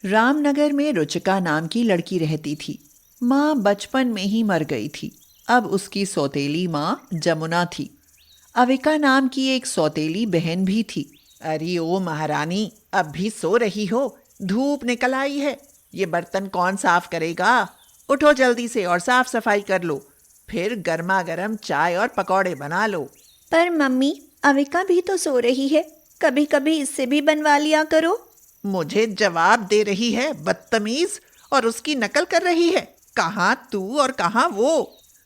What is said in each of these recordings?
रामनगर में रुचिका नाम की लड़की रहती थी। माँ बचपन में ही मर गई थी। अब उसकी सौतेली माँ जमुना थी। अविका नाम की एक सौतेली बहन भी थी। अरे ओ महारानी, अब भी सो रही हो? धूप निकल आई है। ये बर्तन कौन साफ करेगा? उठो जल्दी से और साफ सफाई कर लो। फिर गर्मा गर्म चाय और पकौड़े बना लो। पर मम्मी, अविका भी तो सो रही है, कभी कभी इससे भी बनवा लिया करो। मुझे जवाब दे रही है, बदतमीज, और उसकी नकल कर रही है। कहाँ तू और कहाँ वो।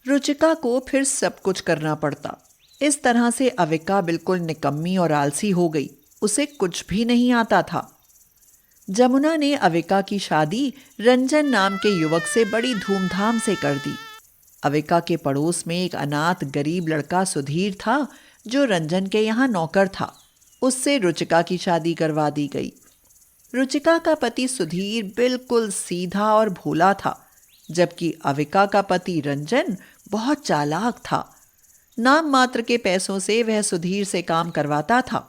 रुचिका को फिर सब कुछ करना पड़ता। इस तरह से अविका बिल्कुल निकम्मी और आलसी हो गई। उसे कुछ भी नहीं आता था। जमुना ने अविका की शादी रंजन नाम के युवक से बड़ी धूमधाम से कर दी। अविका के पड़ोस में एक अनाथ गरीब लड़का सुधीर था, जो रंजन के यहाँ नौकर था। उससे रुचिका की शादी करवा दी गई। रुचिका का पति सुधीर बिल्कुल सीधा और भोला था, जबकि अविका का पति रंजन बहुत चालाक था। नाम मात्र के पैसों से वह सुधीर से काम करवाता था।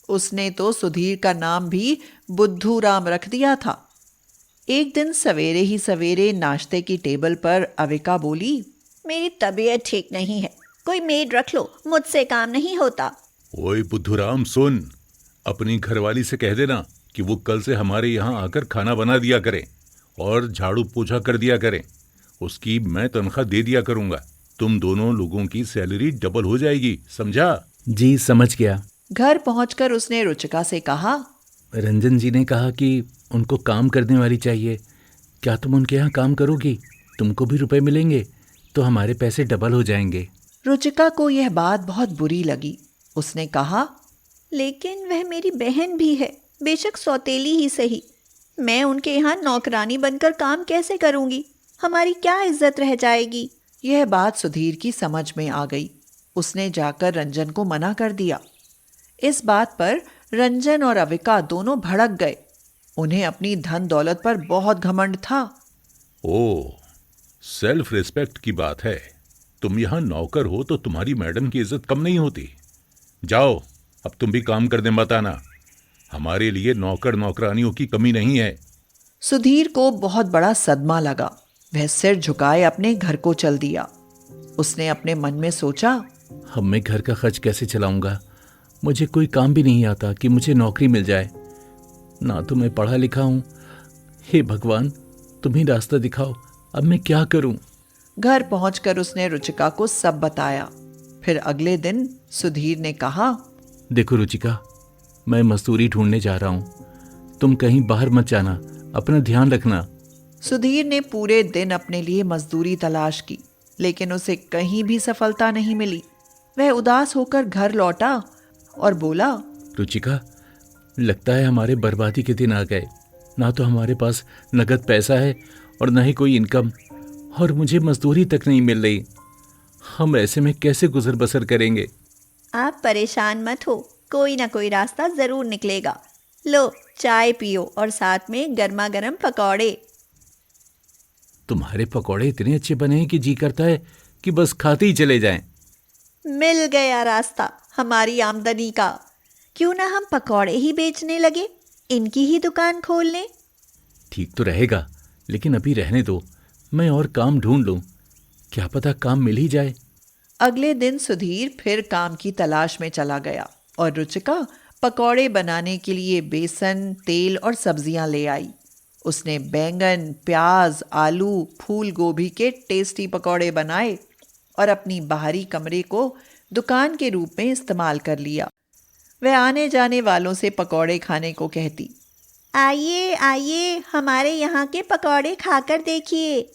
उसने तो सुधीर का नाम भी बुद्धू राम रख दिया था। एक दिन सवेरे ही सवेरे नाश्ते की टेबल पर अविका बोली, मेरी तबीयत ठीक नहीं है, कोई मेड रख लो, मुझसे काम नहीं होता। ओए बुद्धूराम, सुन, अपनी घरवाली से कह देना कि वो कल से हमारे यहाँ आकर खाना बना दिया करे और झाड़ू पोछा कर दिया करे। उसकी मैं तनख्वाह दे दिया करूंगा। तुम दोनों लोगों की सैलरी डबल हो जाएगी, समझा? जी समझ गया। घर पहुंचकर उसने रुचिका से कहा, रंजन जी ने कहा कि उनको काम करने वाली चाहिए। क्या तुम उनके यहाँ काम करोगी? तुमको भी रुपए मिलेंगे तो हमारे पैसे डबल हो जाएंगे। रुचिका को यह बात बहुत बुरी लगी। उसने कहा, लेकिन वह मेरी बहन भी है, बेशक सौतेली ही सही। मैं उनके यहाँ नौकरानी बनकर काम कैसे करूँगी? हमारी क्या इज्जत रह जाएगी? यह बात सुधीर की समझ में आ गई। उसने जाकर रंजन को मना कर दिया। इस बात पर रंजन और अविका दोनों भड़क गए। उन्हें अपनी धन दौलत पर बहुत घमंड था। ओ, सेल्फ रिस्पेक्ट की बात है। तुम यहाँ नौकर हो तो तुम्हारी मैडम की इज्जत कम नहीं होती। जाओ, अब तुम भी काम करने मत आना। हमारे लिए नौकर नौकरानियों की कमी नहीं है। सुधीर को बहुत बड़ा सदमा लगा। वह सिर झुकाए अपने घर को चल दिया। उसने अपने मन में सोचा, अब मैं घर का खर्च कैसे चलाऊंगा? मुझे कोई काम भी नहीं आता कि मुझे नौकरी मिल जाए। ना तो मैं पढ़ा लिखा हूँ। हे भगवान, तुम ही रास्ता दिखाओ, अब मैं क्या करूं? घर पहुंचकर उसने रुचिका को सब बताया। फिर अगले दिन सुधीर ने कहा, देखो रुचिका, मैं मजदूरी ढूंढने जा रहा हूँ। तुम कहीं बाहर मत जाना, अपना ध्यान रखना। सुधीर ने पूरे दिन अपने लिए मजदूरी तलाश की, लेकिन उसे कहीं भी सफलता नहीं मिली। वह उदास होकर घर लौटा और बोला, रुचिका, लगता है हमारे बर्बादी के दिन आ गए। ना तो हमारे पास नगद पैसा है और न ही कोई इनकम, और मुझे मजदूरी तक नहीं मिल रही। हम ऐसे में कैसे गुजर बसर करेंगे? आप परेशान मत हो, कोई ना कोई रास्ता जरूर निकलेगा। लो, चाय पियो और साथ में गर्मा गर्म पकौड़े। तुम्हारे पकौड़े इतने अच्छे बने हैं कि जी करता है कि बस खाते ही चले जाएं। मिल गया रास्ता हमारी आमदनी का। क्यों ना हम पकौड़े ही बेचने लगे, इनकी ही दुकान खोल लें। ठीक तो रहेगा, लेकिन अभी रहने दो, मैं और काम ढूंढ लूं। क्या पता काम मिल ही जाए। अगले दिन सुधीर फिर काम की तलाश में चला गया और रुचिका पकौड़े बनाने के लिए बेसन, तेल और सब्जियां ले आई। उसने बैंगन, प्याज, आलू, फूल गोभी के टेस्टी पकौड़े बनाए और अपनी बाहरी कमरे को दुकान के रूप में इस्तेमाल कर लिया। वह आने जाने वालों से पकौड़े खाने को कहती, आइए आइए, हमारे यहाँ के पकौड़े खाकर देखिए।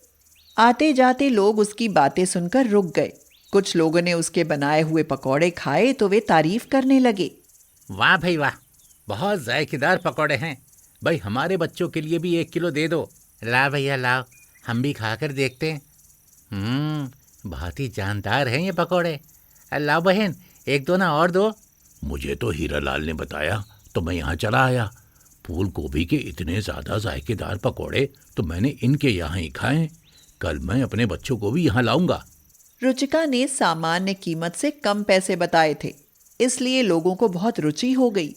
आते जाते लोग उसकी बातें सुनकर रुक गए। कुछ लोगों ने उसके बनाए हुए पकौड़े खाए तो वे तारीफ करने लगे। वाह भाई वाह, बहुत जायकेदार पकौड़े हैं। भाई हमारे बच्चों के लिए भी 1 किलो दे दो। ला भैया लाओ, हम भी खाकर देखते हैं। बहुत ही जानदार हैं ये पकौड़े। लाओ बहन, 1-2 ना और दो। मुझे तो हीरालाल ने बताया तो मैं यहाँ चला आया। फूल गोभी के इतने ज्यादा जायकेदार पकौड़े तो मैंने इनके यहाँ ही खाए। कल मैं अपने बच्चों को भी यहाँ लाऊंगा। रुचिका ने सामान्य कीमत से कम पैसे बताए थे, इसलिए लोगों को बहुत रुचि हो गई।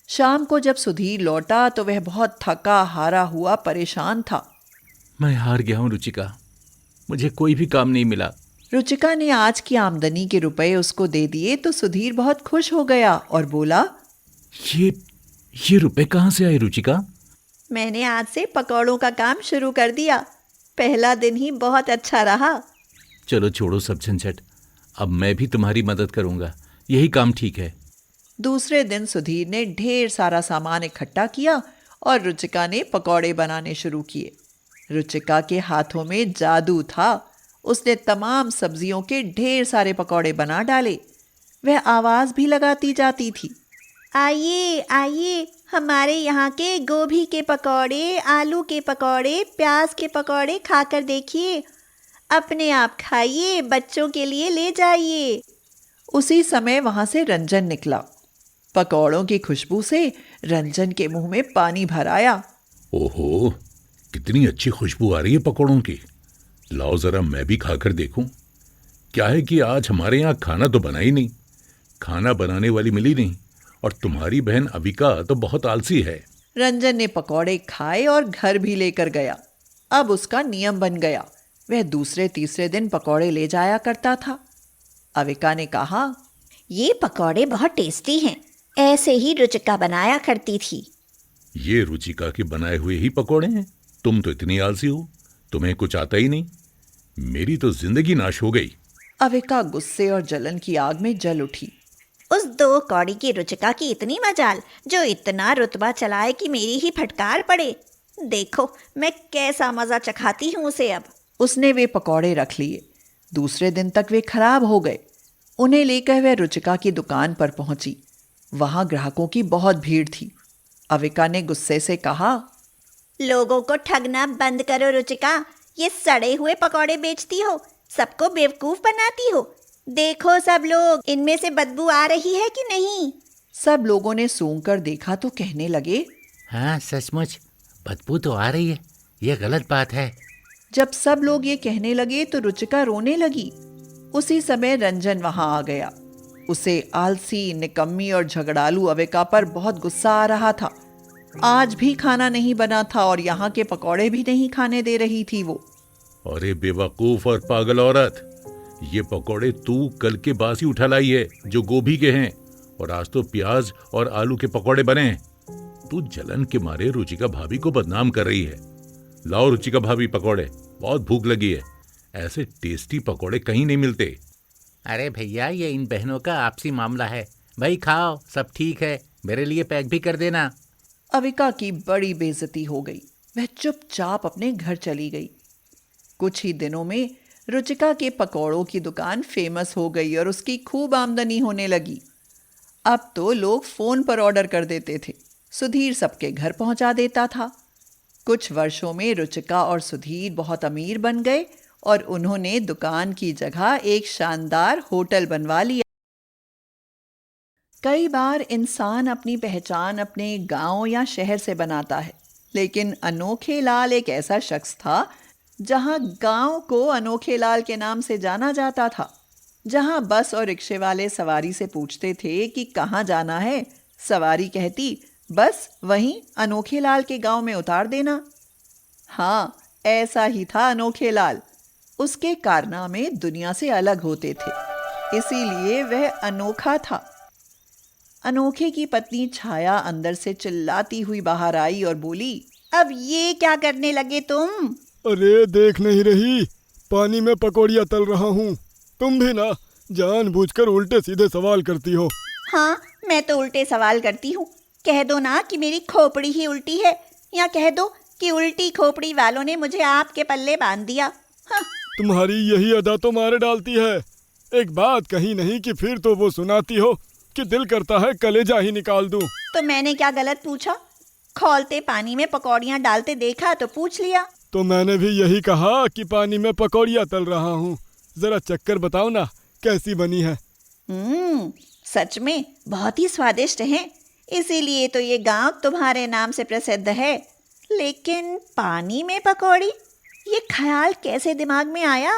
शाम को जब सुधीर लौटा तो वह बहुत थका हारा हुआ परेशान था। मैं हार गया हूँ रुचिका, मुझे कोई भी काम नहीं मिला। रुचिका ने आज की आमदनी के रुपए उसको दे दिए तो सुधीर बहुत खुश हो गया और बोला, ये रुपए कहाँ से आए रुचिका? मैंने आज से पकौड़ों का काम शुरू कर दिया। पहला दिन ही बहुत अच्छा रहा। चलो छोड़ो सब झंझट, अब मैं भी तुम्हारी मदद करूंगा, यही काम ठीक है। दूसरे दिन सुधीर ने ढेर सारा सामान इकट्ठा किया और रुचिका ने पकौड़े बनाने शुरू किए। रुचिका के हाथों में जादू था। उसने तमाम सब्जियों के ढेर सारे पकौड़े बना डाले। वह आवाज भी लगाती जाती थी, आइए आइए, हमारे यहाँ के गोभी के पकौड़े, आलू के पकौड़े, प्याज के पकौड़े खाकर देखिए। अपने आप खाइए, बच्चों के लिए ले जाइए। उसी समय वहां से रंजन निकला। पकौड़ों की खुशबू से रंजन के मुंह में पानी भर आया। ओहो, कितनी अच्छी खुशबू आ रही है पकौड़ों की। लाओ जरा मैं भी खाकर देखूं। क्या है कि आज हमारे यहाँ खाना तो बना ही नहीं, खाना बनाने वाली मिली नहीं, और तुम्हारी बहन अविका तो बहुत आलसी है। रंजन ने पकौड़े खाए और घर भी लेकर गया। अब उसका नियम बन गया, वह दूसरे तीसरे दिन पकौड़े ले जाया करता था। अविका ने कहा, ये पकौड़े बहुत टेस्टी हैं, ऐसे ही रुचिका बनाया करती थी। ये रुचिका के बनाए हुए ही पकौड़े हैं। तुम तो इतनी आलसी हो, तुम्हें कुछ आता ही नहीं। मेरी तो जिंदगी नाश हो गई। अविका गुस्से और जलन की आग में जल उठी। उस 2 कौड़ी की रुचिका की इतनी मजाल, जो इतना रुतबा चलाए कि मेरी ही फटकार पड़े। देखो मैं कैसा मजा चखाती हूँ उसे अब। उसने वे पकौड़े रख लिए। दूसरे दिन तक वे खराब हो गए। उन्हें लेकर वह रुचिका की दुकान पर पहुंची। वहां ग्राहकों की बहुत भीड़ थी। अविका ने गुस्से से कहा, लोगों को ठगना बंद करो रुचिका, ये सड़े हुए पकौड़े बेचती हो, सबको बेवकूफ बनाती हो। देखो सब लोग, इनमें से बदबू आ रही है कि नहीं? सब लोगों ने सूंघ कर देखा तो कहने लगे, हाँ सचमुच बदबू तो आ रही है, ये गलत बात है। जब सब लोग ये कहने लगे तो रुचिका रोने लगी। उसी समय रंजन वहां आ गया। उसे आलसी, निकम्मी और झगड़ालू अविका पर बहुत गुस्सा आ रहा था। आज भी खाना नहीं बना था और यहाँ के पकौड़े भी नहीं खाने दे रही थी वो। अरे बेवकूफ और पागल औरत, ये पकौड़े तू कल के बासी उठा लाई है जो गोभी के हैं, और आज तो प्याज और आलू के पकौड़े बने हैं। तू जलन के मारे रुचिका भाभी को बदनाम कर रही है। लाओ रुचिका भाभी पकौड़े, बहुत भूख लगी है। ऐसे टेस्टी पकौड़े कहीं नहीं मिलते। अरे भैया, ये इन बहनों का आपसी मामला है। भाई खाओ, सब ठीक है, मेरे लिए पैक भी कर देना। अविका की बड़ी बेइज्जती हो गई। वह चुपचाप अपने घर चली गई। कुछ ही दिनों में रुचिका के पकौड़ों की दुकान फेमस हो गई और उसकी खूब आमदनी होने लगी। अब तो लोग फोन पर ऑर्डर कर देते थे। सुधीर सबके घर पहुंचा देता था। कुछ वर्षों में रुचिका और सुधीर बहुत अमीर बन गए और उन्होंने दुकान की जगह एक शानदार होटल बनवा लिया। कई बार इंसान अपनी पहचान अपने गांव या शहर से बनाता है, लेकिन अनोखे लाल एक ऐसा शख्स था जहां गांव को अनोखे लाल के नाम से जाना जाता था। जहां बस और रिक्शे वाले सवारी से पूछते थे कि कहाँ जाना है, सवारी कहती, बस वहीं अनोखे लाल के गांव में उतार देना। हाँ, ऐसा ही था अनोखे लाल। उसके कारनामे दुनिया से अलग होते थे, इसीलिए वह अनोखा था। अनोखे की पत्नी छाया अंदर से चिल्लाती हुई बाहर आई और बोली, अब ये क्या करने लगे तुम? अरे देख नहीं रही, पानी में पकौड़ियाँ तल रहा हूँ। तुम भी ना जानबूझकर उल्टे सीधे सवाल करती हो। हाँ, मैं तो उल्टे सवाल करती हूँ। कह दो ना कि मेरी खोपड़ी ही उल्टी है, या कह दो कि उल्टी खोपड़ी वालों ने मुझे आपके पल्ले बांध दिया। हाँ। तुम्हारी यही अदा तो मारे डालती है। एक बात कही नहीं कि फिर तो वो सुनाती हो कि दिल करता है कलेजा ही निकाल दूं। तो मैंने क्या गलत पूछा? खौलते पानी में पकौड़ियाँ डालते देखा तो पूछ लिया। तो मैंने भी यही कहा कि पानी में पकौड़ियाँ तल रहा हूँ। जरा चक्कर बताओ ना कैसी बनी है। सच में बहुत ही स्वादिष्ट हैं। इसीलिए तो ये गांव तुम्हारे नाम से प्रसिद्ध है। लेकिन पानी में पकौड़ी, ये ख्याल कैसे दिमाग में आया?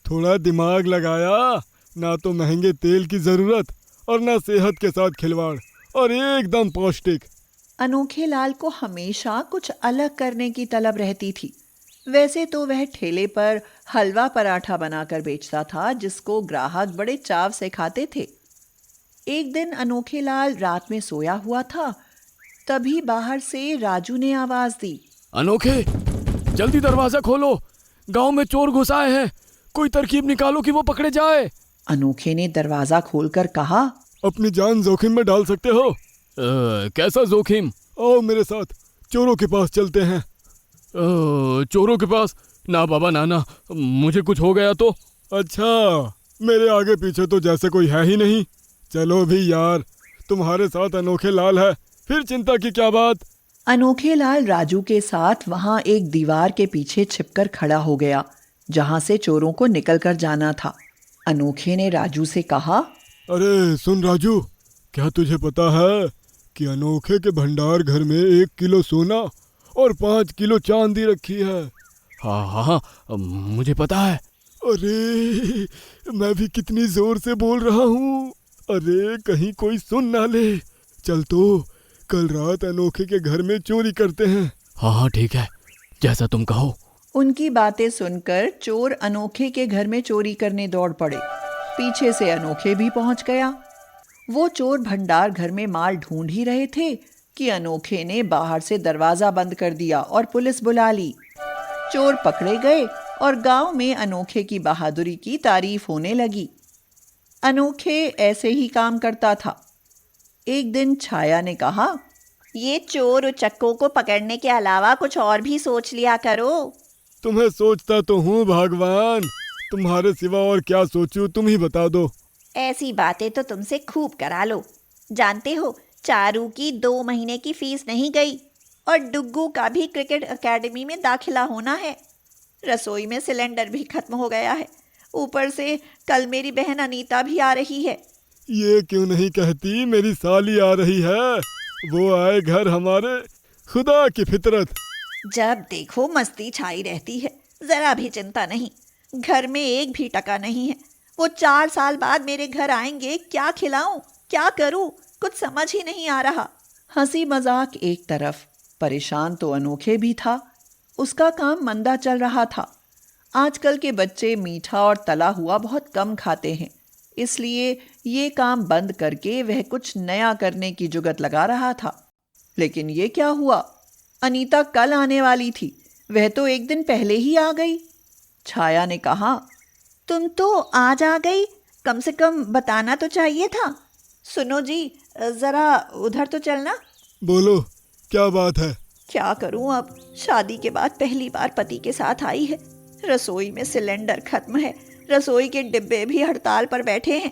थोड़ा दिमाग लगाया, ना तो महंगे तेल की जरूरत और ना सेहत के साथ खिलवाड़, और एकदम पौष्टिक। अनोखे लाल को हमेशा कुछ अलग करने की तलब रहती थी। वैसे तो वह ठेले पर हलवा पराठा बनाकर बेचता था, जिसको ग्राहक बड़े चाव से खाते थे। एक दिन अनोखे लाल रात में सोया हुआ था, तभी बाहर से राजू ने आवाज दी। अनोखे, जल्दी दरवाजा खोलो, गांव में चोर घुस आए हैं, कोई तरकीब निकालो कि वो पकड़े जाए। अनोखे ने दरवाजा खोलकर कहा, अपनी जान जोखिम में डाल सकते हो। कैसा जोखिम? आओ मेरे साथ, चोरों के पास चलते हैं। चोरों के पास? ना बाबा ना, मुझे कुछ हो गया तो। अच्छा, मेरे आगे पीछे तो जैसे कोई है ही नहीं। चलो भी यार, तुम्हारे साथ अनोखे लाल है, फिर चिंता की क्या बात। अनोखे लाल राजू के साथ वहां एक दीवार के पीछे छिपकर खड़ा हो गया, जहां से चोरों को निकलकर जाना था। अनोखे ने राजू से कहा, अरे सुन राजू, क्या तुझे पता है कि अनोखे के भंडार घर में 1 किलो सोना और 5 किलो चांदी रखी है? हाँ, मुझे पता है। अरे मैं भी कितनी जोर से बोल रहा हूँ, अरे कहीं कोई सुन ना ले। चल तो कल रात अनोखे के घर में चोरी करते हैं। हाँ ठीक है, जैसा तुम कहो। उनकी बातें सुनकर चोर अनोखे के घर में चोरी करने दौड़ पड़े। पीछे से अनोखे भी पहुंच गया। वो चोर भंडार घर में माल ढूंढ ही रहे थे कि अनोखे ने बाहर से दरवाजा बंद कर दिया और पुलिस बुला ली। चोर पकड़े गए और गांव में अनोखे की बहादुरी की तारीफ होने लगी। अनोखे ऐसे ही काम करता था। एक दिन छाया ने कहा, ये चोर उचक्कों को पकड़ने के अलावा कुछ और भी सोच लिया करो। तुम्हें सोचता तो हूँ भगवान, तुम्हारे सिवा और क्या सोचूं, तुम ही बता दो। ऐसी बातें तो तुमसे खूब करा लो। जानते हो, चारू की 2 महीने की फीस नहीं गई और डुग्गू का भी क्रिकेट एकेडमी में दाखिला होना है। रसोई में सिलेंडर भी खत्म हो गया है। ऊपर से कल मेरी बहन अनीता भी आ रही है। ये क्यों नहीं कहती मेरी साली आ रही है, वो आए घर हमारे, खुदा की फितरत। जब देखो मस्ती छाई रहती है, जरा भी चिंता नहीं। घर में एक भी टका नहीं है। वो 4 साल बाद मेरे घर आएंगे, क्या खिलाऊं, क्या करूं, कुछ समझ ही नहीं आ रहा। हंसी मजाक एक तरफ, परेशान तो अनोखे भी था। उसका काम मंदा चल रहा था। आजकल के बच्चे मीठा और तला हुआ बहुत कम खाते हैं, इसलिए ये काम बंद करके वह कुछ नया करने की जुगत लगा रहा था। लेकिन ये क्या हुआ? अनीता कल आने वाली थी, वह तो एक दिन पहले ही आ गई। छाया ने कहा, तुम तो आज आ गई, कम से कम बताना तो चाहिए था। सुनो जी, जरा उधर तो चलना। बोलो, क्या बात है? क्या करूं अब, शादी के बाद पहली बार पति के साथ आई है। रसोई में सिलेंडर खत्म है, रसोई के डिब्बे भी हड़ताल पर बैठे हैं।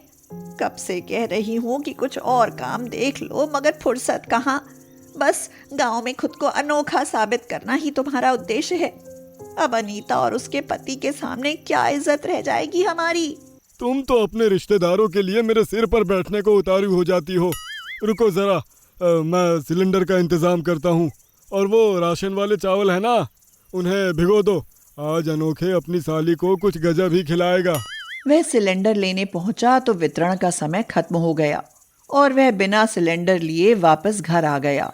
कब से कह रही हूँ कि कुछ और काम देख लो, मगर फुर्सत कहाँ। बस गांव में खुद को अनोखा साबित करना ही तुम्हारा उद्देश्य है। अब अनीता और उसके पति के सामने क्या इज्जत रह जाएगी हमारी। तुम तो अपने रिश्तेदारों के लिए मेरे सिर पर बैठने को उतारी हो जाती हो। रुको जरा, मैं सिलेंडर का इंतजाम करता हूँ। और वो राशन वाले चावल है ना, उन्हें भिगो दो। आज अनोखे अपनी साली को कुछ गजब ही खिलाएगा। वह सिलेंडर लेने पहुंचा तो वितरण का समय खत्म हो गया और वह बिना सिलेंडर लिए वापस घर आ गया।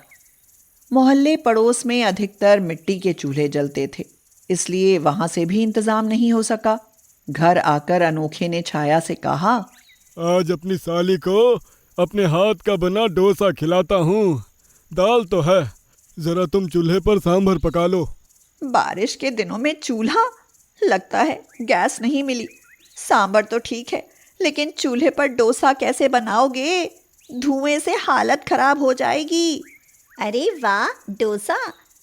मोहल्ले पड़ोस में अधिकतर मिट्टी के चूल्हे जलते थे, इसलिए वहां से भी इंतजाम नहीं हो सका। घर आकर अनोखे ने छाया से कहा, आज अपनी साली को अपने हाथ का बना डोसा खिलाता हूँ। दाल तो है, जरा तुम चूल्हे पर सांभर पका लो। बारिश के दिनों में चूल्हा? लगता है गैस नहीं मिली। सांभर तो ठीक है, लेकिन चूल्हे पर डोसा कैसे बनाओगे? धुएं से हालत खराब हो जाएगी। अरे वाह, डोसा!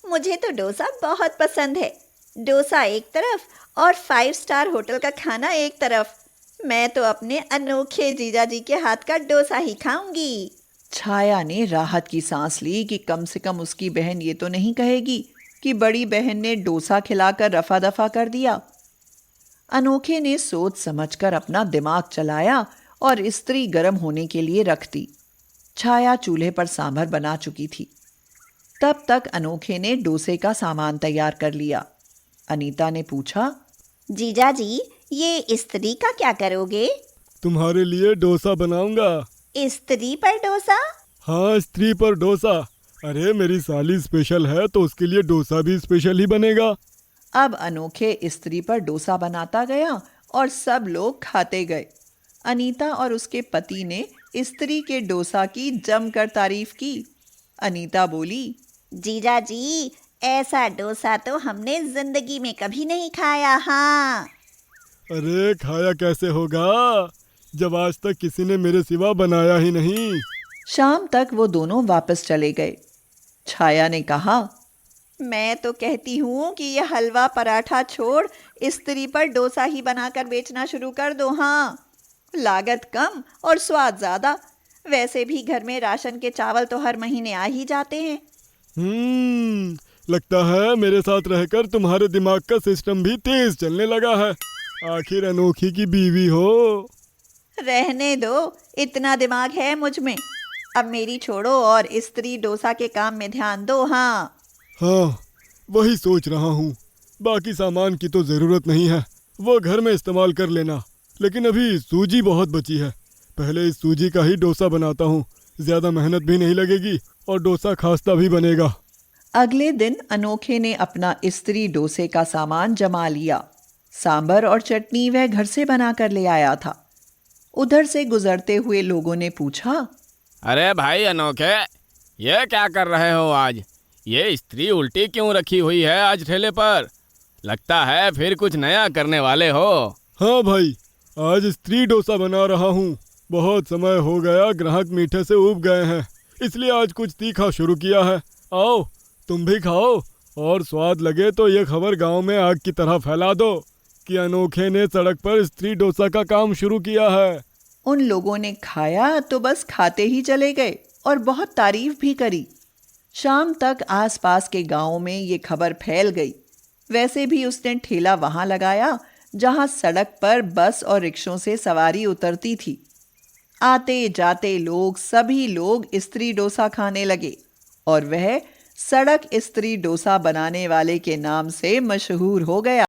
मुझे तो डोसा बहुत पसंद है। डोसा एक तरफ और 5 स्टार होटल का खाना एक तरफ। मैं तो अपने अनोखे जीजा जी के हाथ का डोसा ही खाऊंगी। छाया ने राहत की सांस ली कि कम से कम उसकी बहन ये तो नहीं कहेगी कि बड़ी बहन ने डोसा खिलाकर रफा दफा कर दिया। अनोखे ने सोच समझकर अपना दिमाग चलाया और स्त्री गर्म होने के लिए रख दी। छाया चूल्हे पर सांभर बना चुकी थी। तब तक अनोखे ने डोसे का सामान तैयार कर लिया। अनीता ने पूछा, जीजा जी, ये स्त्री का क्या करोगे? तुम्हारे लिए डोसा बनाऊंगा। स्त्री पर डोसा? हाँ, स्त्री पर डोसा। अरे मेरी साली स्पेशल है तो उसके लिए डोसा भी स्पेशल ही बनेगा। अब अनोखे स्त्री पर डोसा बनाता गया और सब लोग खाते गए। अनीता और उसके पति ने स्त्री के डोसा की जमकर तारीफ की। अनीता बोली, जीजा जी, ऐसा डोसा तो हमने जिंदगी में कभी नहीं खाया। हाँ, अरे खाया कैसे होगा जब आज तक किसी ने मेरे सिवा बनाया ही नहीं। शाम तक वो दोनों वापस चले गए। छाया ने कहा, मैं तो कहती हूँ कि ये हलवा पराठा छोड़ स्त्री पर डोसा ही बनाकर बेचना शुरू कर दो। हाँ, लागत कम और स्वाद ज्यादा। वैसे भी घर में राशन के चावल तो हर महीने आ ही जाते हैं। लगता है मेरे साथ रहकर तुम्हारे दिमाग का सिस्टम भी तेज चलने लगा है। आखिर अनोखी की बीवी हो। रहने दो, इतना दिमाग है मुझ में। अब मेरी छोड़ो और स्त्री डोसा के काम में ध्यान दो। हाँ, हाँ, वही सोच रहा हूँ। बाकी सामान की तो जरूरत नहीं है, वो घर में इस्तेमाल कर लेना। लेकिन अभी सूजी बहुत बची है, पहले इस सूजी का ही डोसा बनाता हूँ। ज्यादा मेहनत भी नहीं लगेगी और डोसा खास्ता भी बनेगा। अगले दिन अनोखे ने अपना स्त्री डोसे का सामान जमा लिया। सांबर और चटनी वह घर से बनाकर ले आया था। उधर से गुजरते हुए लोगों ने पूछा, अरे भाई अनोखे, ये क्या कर रहे हो आज? ये स्त्री उल्टी क्यों रखी हुई है आज ठेले पर? लगता है फिर कुछ नया करने वाले हो। हाँ भाई, आज स्त्री डोसा बना रहा हूँ। बहुत समय हो गया, ग्राहक मीठे से ऊब गए हैं, इसलिए आज कुछ तीखा शुरू किया है। आओ तुम भी खाओ, और स्वाद लगे तो ये खबर गांव में आग की तरह फैला दो कि अनोखे ने सड़क पर स्त्री डोसा का काम शुरू किया है। उन लोगों ने खाया तो बस खाते ही चले गए और बहुत तारीफ भी करी। शाम तक आसपास के गांवों में ये खबर फैल गई। वैसे भी उसने ठेला वहां लगाया जहां सड़क पर बस और रिक्शों से सवारी उतरती थी। आते जाते लोग, सभी लोग स्त्री डोसा खाने लगे और वह सड़क स्त्री डोसा बनाने वाले के नाम से मशहूर हो गया।